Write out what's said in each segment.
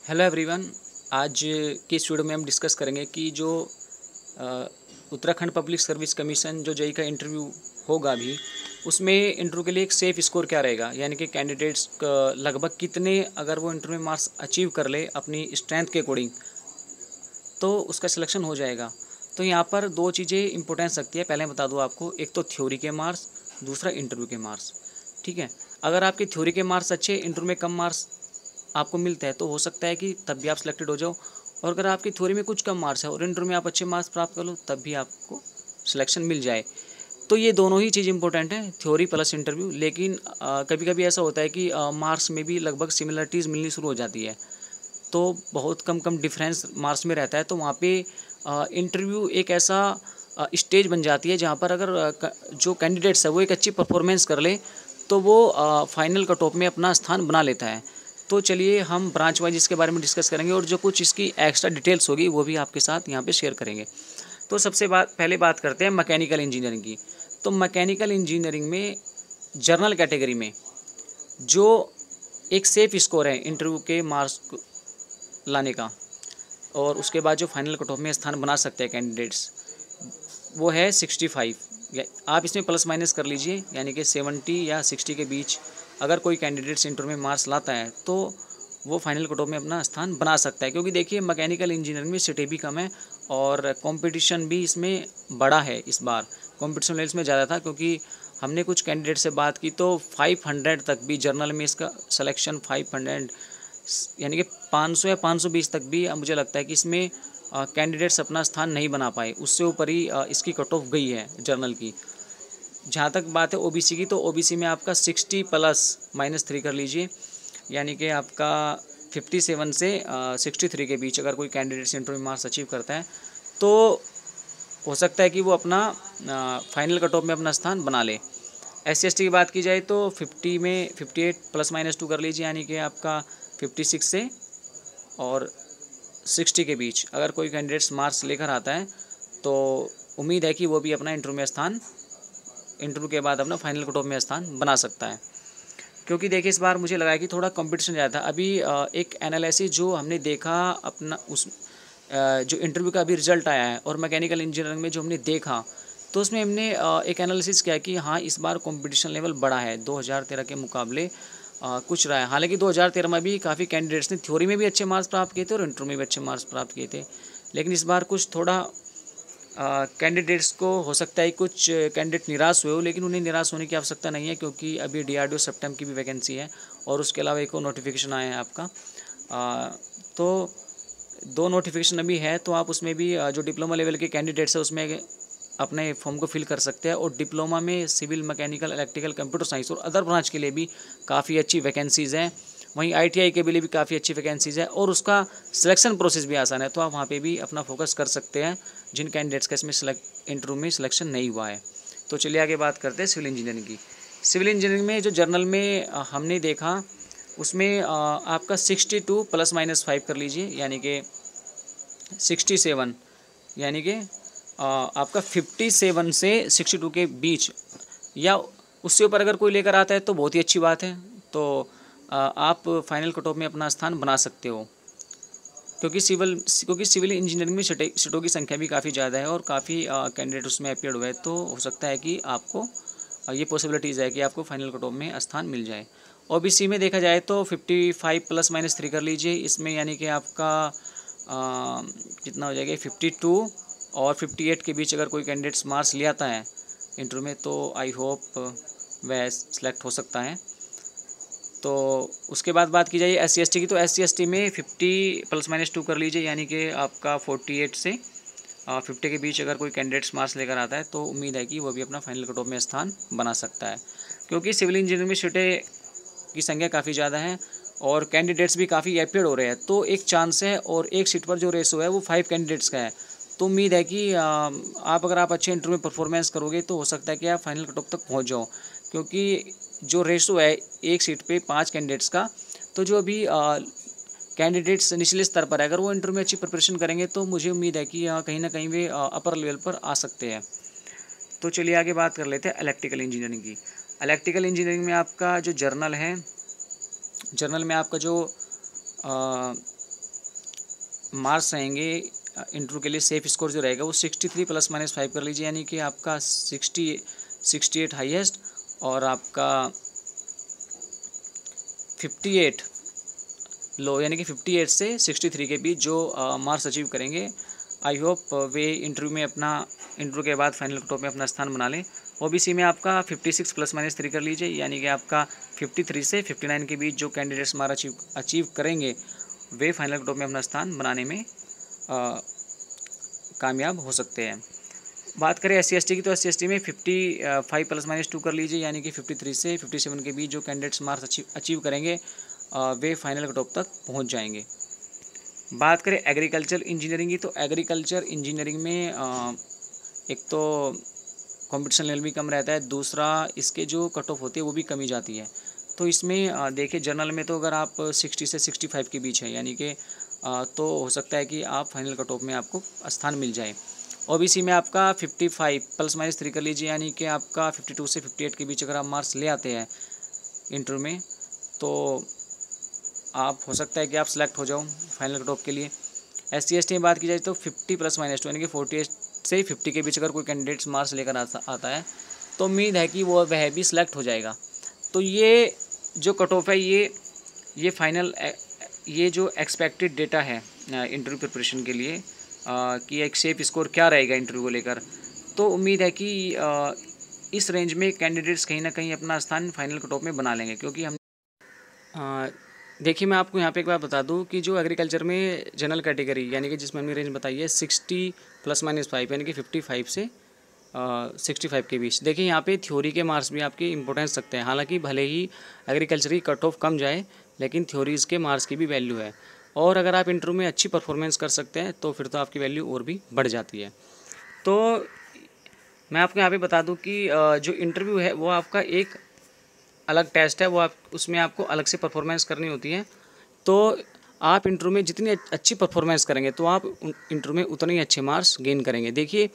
Hello everyone. आज की इस वीडियो में हम डिस्कस करेंगे कि जो अ, उत्तराखंड पब्लिक सर्विस कमीशन जो जेई का इंटरव्यू होगा अभी, उसमें इंटरव्यू के लिए एक सेफ स्कोर क्या रहेगा, यानी कि कैंडिडेट्स लगभग कितने अगर वो इंटरव्यू में मार्क्स अचीव कर ले अपनी स्ट्रेंथ के अकॉर्डिंग तो उसका सिलेक्शन हो जाएगा। तो यहाँ पर दो चीज़ें इंपॉर्टेंस रखती है, पहले बता दूँ आपको। एक तो थ्योरी के मार्क्स, दूसरा इंटरव्यू के मार्क्स। ठीक है, अगर आपके थ्योरी के मार्क्स अच्छे, इंटरव्यू में कम मार्क्स आपको मिलता है तो हो सकता है कि तब भी आप सिलेक्टेड हो जाओ। और अगर आपकी थ्योरी में कुछ कम मार्क्स है और इंटरव्यू में आप अच्छे मार्क्स प्राप्त कर लो तब भी आपको सिलेक्शन मिल जाए। तो ये दोनों ही चीज़ इंपॉर्टेंट है, थ्योरी प्लस इंटरव्यू। लेकिन कभी कभी ऐसा होता है कि मार्क्स में भी लगभग सिमिलरिटीज़ मिलनी शुरू हो जाती है, तो बहुत कम कम डिफरेंस मार्क्स में रहता है। तो वहाँ पे इंटरव्यू एक ऐसा स्टेज बन जाती है जहाँ पर अगर जो कैंडिडेट्स है वो एक अच्छी परफॉर्मेंस कर ले तो वो फाइनल कट ऑफ में अपना स्थान बना लेता है। तो चलिए हम ब्रांच वाइज इसके बारे में डिस्कस करेंगे और जो कुछ इसकी एक्स्ट्रा डिटेल्स होगी वो भी आपके साथ यहाँ पे शेयर करेंगे। तो सबसे पहले बात करते हैं मैकेनिकल इंजीनियरिंग की। तो मैकेनिकल इंजीनियरिंग में जर्नल कैटेगरी में जो एक सेफ स्कोर है इंटरव्यू के मार्क्स लाने का और उसके बाद जो फाइनल कट ऑफ में स्थान बना सकते हैं कैंडिडेट्स, वो है 65। आप इसमें प्लस माइनस कर लीजिए, यानी कि 70 या 60 के बीच अगर कोई कैंडिडेट्स इंटरव्यू में मार्क्स लाता है तो वो फाइनल कट ऑफ में अपना स्थान बना सकता है। क्योंकि देखिए मैकेनिकल इंजीनियरिंग में सीटें भी कम है और कंपटीशन भी इसमें बड़ा है। इस बार कंपटीशन लेवल्स में ज़्यादा था, क्योंकि हमने कुछ कैंडिडेट से बात की तो 500 तक भी जर्नल में इसका सिलेक्शन 500 यानी कि 500 या 520 तक भी मुझे लगता है कि इसमें कैंडिडेट्स अपना स्थान नहीं बना पाए। उससे ऊपर ही इसकी कट ऑफ गई है जर्नल की। जहाँ तक बात है ओबीसी की, तो ओबीसी में आपका 60 प्लस -3 कर लीजिए, यानी कि आपका 57 से 63 के बीच अगर कोई कैंडिडेट्स इंटरव्यू मार्क्स अचीव करता है तो हो सकता है कि वो अपना फाइनल कट ऑफ में अपना स्थान बना ले। SC ST की बात की जाए तो 50 में 58 +- 2 कर लीजिए, यानी कि आपका 56 से और 60 के बीच अगर कोई कैंडिडेट्स मार्क्स लेकर आता है तो उम्मीद है कि वो भी अपना इंटरव्यू के बाद अपना फाइनल कट ऑफ में स्थान बना सकता है। क्योंकि देखिए इस बार मुझे लगा है कि थोड़ा कंपटीशन ज़्यादा था। अभी एक एनालिसिस जो हमने देखा अपना उस जो इंटरव्यू का अभी रिजल्ट आया है और मैकेनिकल इंजीनियरिंग में जो हमने देखा, तो उसमें हमने एक एनालिसिस किया कि हाँ इस बार कंपटीशन लेवल बड़ा है 2013 के मुकाबले कुछ रहा है। हालांकि 2013 में भी काफ़ी कैंडिडेट्स ने थ्योरी में भी अच्छे मार्क्स प्राप्त किए थे और इंटरव्यू में भी अच्छे मार्क्स प्राप्त किए थे। लेकिन इस बार कुछ थोड़ा कैंडिडेट्स को हो सकता है कुछ कैंडिडेट निराश हुए हो, लेकिन उन्हें निराश होने की आवश्यकता नहीं है, क्योंकि अभी DRDO सेप्टेम की भी वैकेंसी है और उसके अलावा एक और नोटिफिकेशन आया है आपका। तो दो नोटिफिकेशन अभी है, तो आप उसमें भी जो डिप्लोमा लेवल के कैंडिडेट्स है उसमें अपने फॉर्म को फिल कर सकते हैं। और डिप्लोमा में civil, mechanical, electrical, computer science और अदर ब्रांच के लिए भी काफ़ी अच्छी वैकेंसीज़ हैं। वहीं ITI के लिए भी काफ़ी अच्छी वैकेंसीज़ है और उसका सिलेक्शन प्रोसेस भी आसान है, तो आप वहाँ पे भी अपना फोकस कर सकते हैं जिन कैंडिडेट्स का इसमें इंटरव्यू में सिलेक्शन नहीं हुआ है। तो चलिए आगे बात करते हैं सिविल इंजीनियरिंग की। सिविल इंजीनियरिंग में जो जर्नल में हमने देखा उसमें आपका 62 +- 5 कर लीजिए, यानी कि 67, यानी कि आपका 57 से 62 के बीच या उससे ऊपर अगर कोई लेकर आता है तो बहुत ही अच्छी बात है। तो आप फाइनल कट ऑफ में अपना स्थान बना सकते हो। क्योंकि सिविल इंजीनियरिंग में सीटों की संख्या भी काफ़ी ज़्यादा है और काफ़ी कैंडिडेट उसमें अपीयर हुए हैं, तो हो सकता है कि आपको ये पॉसिबिलिटीज़ है कि आपको फाइनल कट ऑफ में स्थान मिल जाए। OBC में देखा जाए तो 55 +- 3 कर लीजिए इसमें, यानी कि आपका कितना हो जाएगा 52 और 58 के बीच अगर कोई कैंडिडेट्स मार्क्स ले आता है इंटरव्यू में तो आई होप वह सिलेक्ट हो सकता है। तो उसके बाद बात की जाए SC ST की, तो SC ST में 50 +- 2 कर लीजिए, यानी कि आपका 48 से 50 के बीच अगर कोई कैंडिडेट्स मार्क्स लेकर आता है तो उम्मीद है कि वो भी अपना फाइनल कट ऑफ में स्थान बना सकता है। क्योंकि सिविल इंजीनियरिंग में सीटें की संख्या काफ़ी ज़्यादा है और कैंडिडेट्स भी काफ़ी एपियड हो रहे हैं, तो एक चांस है और एक सीट पर जो रेशो है वो 5 कैंडिडेट्स का है। तो उम्मीद है कि अगर आप अच्छे इंटरव्यू में परफॉर्मेंस करोगे तो हो सकता है कि आप फाइनल कट ऑफ तक पहुँच जाओ। क्योंकि जो रेशो है एक सीट पे 5 कैंडिडेट्स का, तो जो अभी कैंडिडेट्स निचले स्तर पर है अगर वो इंटरव्यू में अच्छी प्रिपरेशन करेंगे तो मुझे उम्मीद है कि कहीं ना कहीं वे अपर लेवल पर आ सकते हैं। तो चलिए आगे बात कर लेते हैं इलेक्ट्रिकल इंजीनियरिंग की। इलेक्ट्रिकल इंजीनियरिंग में आपका जो जर्नल है, जर्नल में आपका जो मार्क्स रहेंगे इंटरव्यू के लिए, सेफ स्कोर जो रहेगा वो 63 ±5 कर लीजिए, यानी कि आपका 68 हाईएस्ट और आपका 58 लो, यानी कि 58 से 63 के बीच जो मार्क्स अचीव करेंगे, आई होप वे इंटरव्यू में अपना, इंटरव्यू के बाद फाइनल कट ऑफ में अपना स्थान बना लें। ओबीसी में आपका 56 ±3 कर लीजिए, यानी कि आपका 53 से 59 के बीच जो कैंडिडेट्स मार्क्स अचीव करेंगे वे फाइनल कट ऑफ में अपना स्थान बनाने में कामयाब हो सकते हैं। बात करें SC/ST की, तो SC/ST में 55 ±2 कर लीजिए, यानी कि 53 से 57 के बीच जो कैंडिडेट्स मार्क्स अचीव करेंगे वे फाइनल कट ऑफ तक पहुंच जाएंगे। बात करें एग्रीकल्चर इंजीनियरिंग की, तो एग्रीकल्चर इंजीनियरिंग में एक तो कंपटीशन लेवल भी कम रहता है, दूसरा इसके जो कट ऑफ होती है वो भी कमी जाती है। तो इसमें देखिए जनरल में तो अगर आप 60 से 65 के बीच है, यानी कि तो हो सकता है कि आप फाइनल कट ऑफ में आपको स्थान मिल जाए। ओबीसी में आपका 55 ±3 कर लीजिए, यानी कि आपका 52 से 58 के बीच अगर आप मार्क्स ले आते हैं इंटरव्यू में, तो आप हो सकता है कि आप सेलेक्ट हो जाओ फाइनल कट ऑफ के लिए। SC/ST में बात की जाए तो 50 ±2, यानी कि 48 से 50 के बीच अगर कोई कैंडिडेट्स मार्क्स लेकर आता है तो उम्मीद है कि वह भी सिलेक्ट हो जाएगा। तो ये जो कट ऑफ है ये फाइनल ये जो एक्सपेक्टेड डेटा है इंटरव्यू प्रिपरेशन के लिए कि एक सेफ स्कोर क्या रहेगा इंटरव्यू को लेकर, तो उम्मीद है कि इस रेंज में कैंडिडेट्स कहीं ना कहीं अपना स्थान फाइनल कट ऑफ में बना लेंगे। क्योंकि हम देखिए मैं आपको यहाँ पे एक बात बता दूँ कि जो एग्रीकल्चर में जनरल कैटेगरी, यानी कि जिसमें हमने रेंज बताई है 60 ±5, यानी कि 55 से 65 के बीच। देखिए यहाँ पे थ्योरी के मार्क्स भी आपके इंपॉर्टेंस रखते हैं, हालांकि भले ही एग्रीकल्चर की कट ऑफ कम जाए लेकिन थ्योरीज़ के मार्क्स की भी वैल्यू है, और अगर आप इंटरव्यू में अच्छी परफॉर्मेंस कर सकते हैं तो फिर तो आपकी वैल्यू और भी बढ़ जाती है। तो मैं आपको यहाँ पे बता दूँ कि जो इंटरव्यू है वो आपका एक अलग टेस्ट है, वो आप उसमें आपको अलग से परफॉर्मेंस करनी होती है। तो आप इंटरव्यू में जितनी अच्छी परफॉर्मेंस करेंगे तो आप इंटरव्यू में उतने ही अच्छे मार्क्स गेन करेंगे। देखिए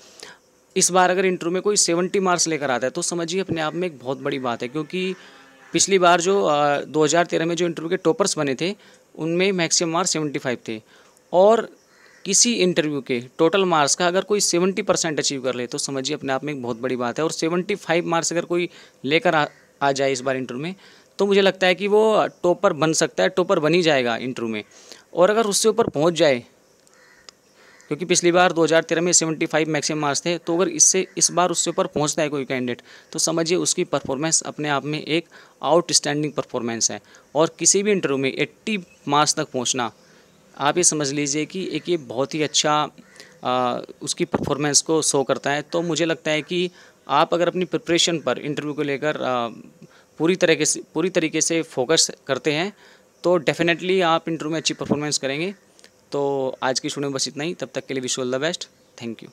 इस बार अगर इंटरव्यू में कोई 70 मार्क्स लेकर आता है तो समझिए अपने आप में एक बहुत बड़ी बात है, क्योंकि पिछली बार जो 2013 में जो इंटरव्यू के टॉपर्स बने थे उनमें मैक्सिमम मार्क्स 75 थे, और किसी इंटरव्यू के टोटल मार्क्स का अगर कोई 70% अचीव कर ले तो समझिए अपने आप में एक बहुत बड़ी बात है। और 75 मार्क्स अगर कोई लेकर आ जाए इस बार इंटरव्यू में तो मुझे लगता है कि वो टॉपर बन सकता है, टॉपर बन ही जाएगा इंटरव्यू में। और अगर उससे ऊपर पहुंच जाए, क्योंकि पिछली बार 2013 में 75 मैक्सिमम मार्क्स थे, तो अगर इस बार उससे ऊपर पहुंचता है कोई कैंडिडेट तो समझिए उसकी परफॉर्मेंस अपने आप में एक आउटस्टैंडिंग परफॉर्मेंस है। और किसी भी इंटरव्यू में 80 मार्क्स तक पहुंचना, आप ये समझ लीजिए कि एक ये बहुत ही अच्छा उसकी परफॉर्मेंस को शो करता है। तो मुझे लगता है कि आप अगर अपनी प्रिपरेशन पर इंटरव्यू को लेकर पूरी तरीके से फोकस करते हैं तो डेफिनेटली आप इंटरव्यू में अच्छी परफॉर्मेंस करेंगे। तो आज की स्टूडियो में बस इतना ही, तब तक के लिए wish you all the best, thank you.